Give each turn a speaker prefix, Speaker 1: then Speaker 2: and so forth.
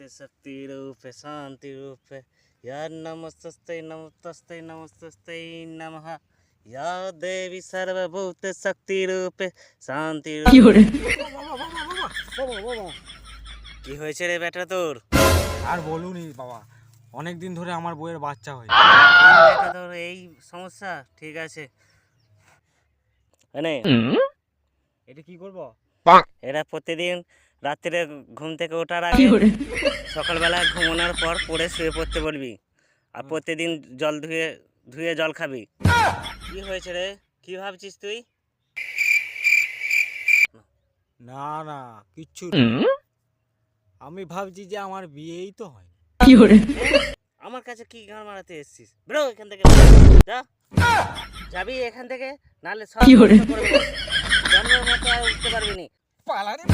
Speaker 1: सर्वभूत शक्ति रूप शांति रूप या नमस्तस्ते नमस्तस्ते नमस्तस्ते नमः या देवी सर्वभूत शक्ति रूप शांति কি হয়েছে রে বেটা তোর?
Speaker 2: আর বলুনি বাবা, অনেক দিন ধরে আমার বউয়ের বাচ্চা হয়।
Speaker 1: বেটা তোর এই সমস্যা? ঠিক আছে, মানে
Speaker 2: এটা কি করব?
Speaker 1: এরা প্রতিদিন রাত্রে ঘুম থেকে ওঠার আগে সকালবেলা ঘুমানোর পর পড়ে শুয়ে পড়তে বলবি, আর প্রতিদিন জল ধুয়ে ধুয়ে জল খাবি। কি হয়েছে রে? কি ভাবছিস তুই?
Speaker 2: না না কিচ্ছু আমি ভাবছি যে আমার বিয়েই তো হয়।
Speaker 1: আমার কাছে কি গান মারাতে এসেছিস? বেরো এখান থেকে, যা, যাবি এখান থেকে, নাহলে সব জন্মের মতো আর উঠতে পারবি না।
Speaker 2: পালারে